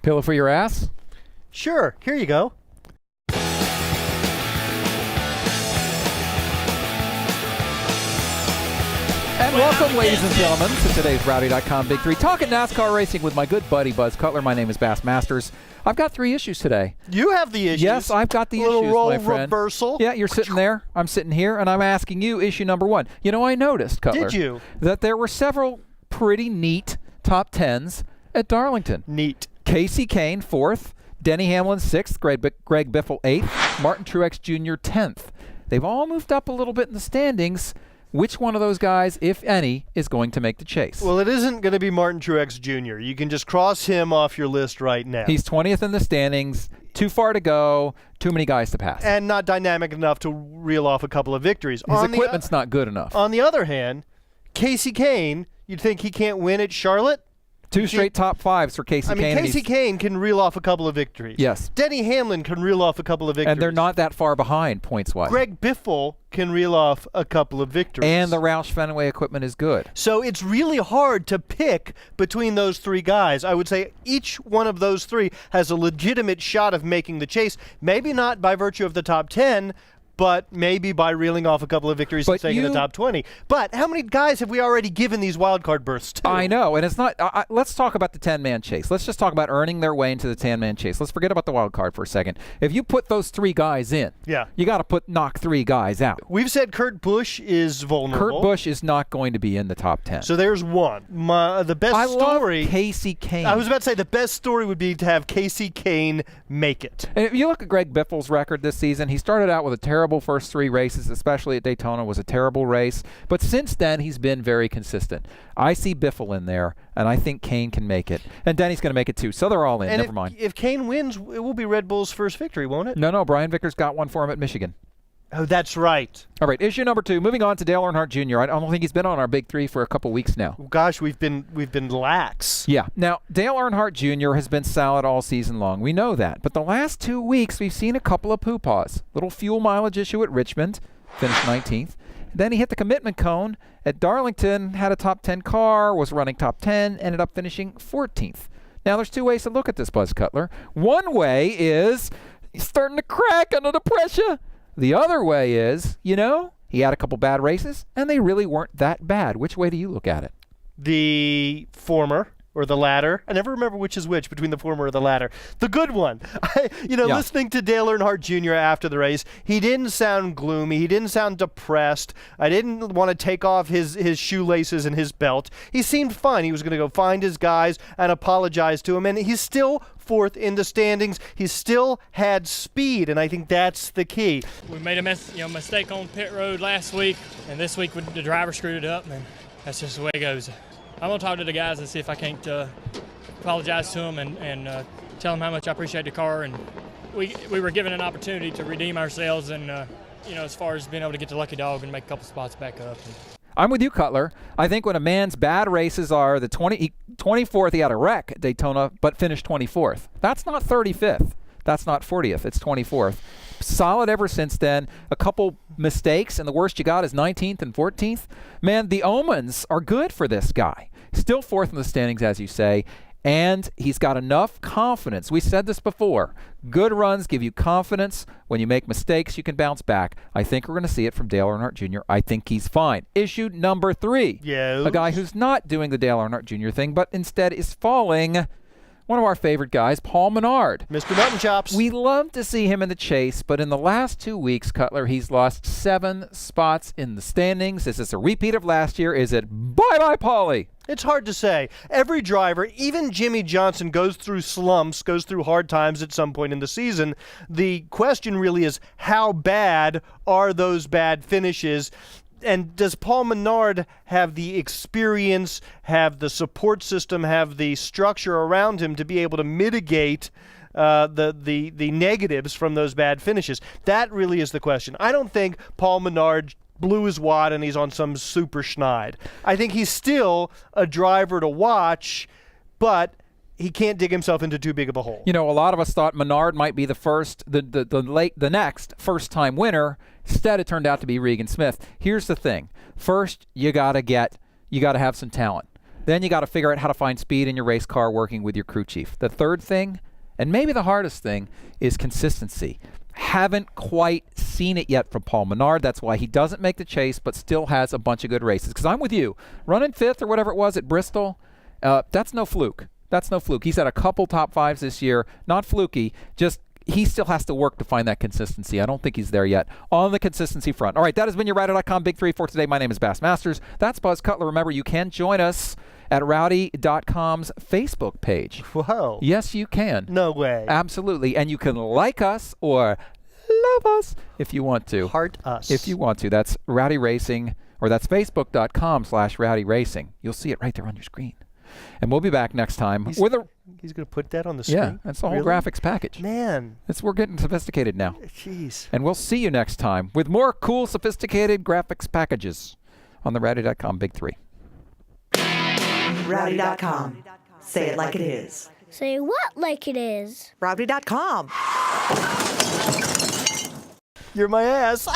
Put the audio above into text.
Pillow for your ass? Sure, here you go. And welcome, ladies and gentlemen, to today's Rowdy.com Big Three. Talking NASCAR racing with my good buddy, Buzz Cutler. My name is Bass Masters. I've got 3 issues today. You have the issues. Yes, I've got the issues, little role my friend. reversal. Yeah, you're sitting there. I'm sitting here, and I'm asking you issue number 1. You know, I noticed, Cutler. Did you? That there were several pretty neat top 10s at Darlington. Neat. Kasey Kahne, 4th. Denny Hamlin, 6th. Greg Biffle, 8th. Martin Truex Jr., 10th. They've all moved up a little bit in the standings. Which one of those guys, if any, is going to make the chase? Well, it isn't going to be Martin Truex Jr. You can just cross him off your list right now. He's 20th in the standings. Too far to go. Too many guys to pass. And not dynamic enough to reel off a couple of victories. His equipment's not good enough. On the other hand, Kasey Kahne, you'd think he can't win at Charlotte? 2 straight top 5s for Kasey Kahne. Kasey Kahne can reel off a couple of victories. Yes. Denny Hamlin can reel off a couple of victories. And they're not that far behind points-wise. Greg Biffle can reel off a couple of victories. And the Roush Fenway equipment is good. So it's really hard to pick between those 3 guys. I would say each one of those 3 has a legitimate shot of making the chase. Maybe not by virtue of the top 10, but maybe by reeling off a couple of victories and staying in the top 20. But how many guys have we already given these wildcard berths to? I know, and it's not let's talk about the 10-man chase. Let's just talk about earning their way into the 10-man chase. Let's forget about the wild card for a second. If you put those 3 guys in, you got to knock 3 guys out. We've said Kurt Busch is vulnerable. Kurt Busch is not going to be in the top 10. So there's one. The best story. I love Kasey Kahne. I was about to say the best story would be to have Kasey Kahne make it. And if you look at Greg Biffle's record this season, he started out with a terrible first 3 races, especially at Daytona, was a terrible race. But since then, he's been very consistent. I see Biffle in there, and I think Kahne can make it. And Denny's going to make it too, so they're all in. And Never mind. If Kahne wins, it will be Red Bull's first victory, won't it? No, Brian Vickers got one for him at Michigan. Oh, that's right. All right, issue number 2. Moving on to Dale Earnhardt Jr. I don't think he's been on our Big Three for a couple weeks now. Gosh, we've been lax. Yeah. Now, Dale Earnhardt Jr. has been solid all season long. We know that. But the last 2 weeks, we've seen a couple of poo-paws. Little fuel mileage issue at Richmond, finished 19th. Then he hit the commitment cone at Darlington, had a top 10 car, was running top 10, ended up finishing 14th. Now, there's 2 ways to look at this, Buzz Cutler. One way is he's starting to crack under the pressure. The other way is, he had a couple bad races, and they really weren't that bad. Which way do you look at it? The former. Or the latter. I never remember which is which between the former or the latter. The good one. Listening to Dale Earnhardt Jr. after the race, he didn't sound gloomy. He didn't sound depressed. I didn't want to take off his shoelaces and his belt. He seemed fine. He was going to go find his guys and apologize to him. And he's still 4th in the standings. He still had speed, and I think that's the key. We made a mistake on pit road last week, and this week the driver screwed it up, and that's just the way it goes. I'm going to talk to the guys and see if I can't apologize to them and tell them how much I appreciate the car. And we were given an opportunity to redeem ourselves and, as far as being able to get the lucky dog and make a couple spots back up. I'm with you, Cutler. I think when a man's bad races are the 24th, he had a wreck at Daytona, but finished 24th. That's not 35th. That's not 40th. It's 24th. Solid ever since then. A couple mistakes, and the worst you got is 19th and 14th. Man, the omens are good for this guy. Still 4th in the standings, as you say, and he's got enough confidence. We said this before. Good runs give you confidence. When you make mistakes, you can bounce back. I think we're going to see it from Dale Earnhardt Jr. I think he's fine. Issue number 3. Yes. A guy who's not doing the Dale Earnhardt Jr. thing, but instead is falling. One of our favorite guys, Paul Menard. Mr. Mutton Chops. We love to see him in the chase, but in the last 2 weeks, Cutler, he's lost 7 spots in the standings. Is this a repeat of last year? Is it bye-bye, Paulie? It's hard to say. Every driver, even Jimmy Johnson, goes through slumps, goes through hard times at some point in the season. The question really is, how bad are those bad finishes? And does Paul Menard have the experience, have the support system, have the structure around him to be able to mitigate the negatives from those bad finishes? That really is the question. I don't think Paul Menard blew his wad and he's on some super schneid. I think he's still a driver to watch, but he can't dig himself into too big of a hole. A lot of us thought Menard might be the next first-time winner. Instead, it turned out to be Regan Smith. Here's the thing. First, you got to have some talent. Then you got to figure out how to find speed in your race car working with your crew chief. The third thing, and maybe the hardest thing, is consistency. Haven't quite seen it yet from Paul Menard. That's why he doesn't make the chase, but still has a bunch of good races. Because I'm with you. Running 5th or whatever it was at Bristol, that's no fluke. That's no fluke. He's had a couple top 5s this year. Not fluky, just he still has to work to find that consistency. I don't think he's there yet on the consistency front. All right, that has been your Rowdy.com Big 3 for today. My name is Bass Masters. That's Buzz Cutler. Remember, you can join us at Rowdy.com's Facebook page. Whoa. Yes, you can. No way. Absolutely. And you can like us or love us if you want to. Heart us. If you want to. That's Rowdy Racing, or that's Facebook.com/Rowdy Racing. You'll see it right there on your screen. And we'll be back next time He's with a... He's going to put that on the screen? Yeah, that's the whole Really? graphics package. Man. We're getting sophisticated now. Jeez. And we'll see you next time with more cool, sophisticated graphics packages on the Rowdy.com Big 3. Rowdy.com. Say it like it is. Say what like it is? Rowdy.com. You're my ass.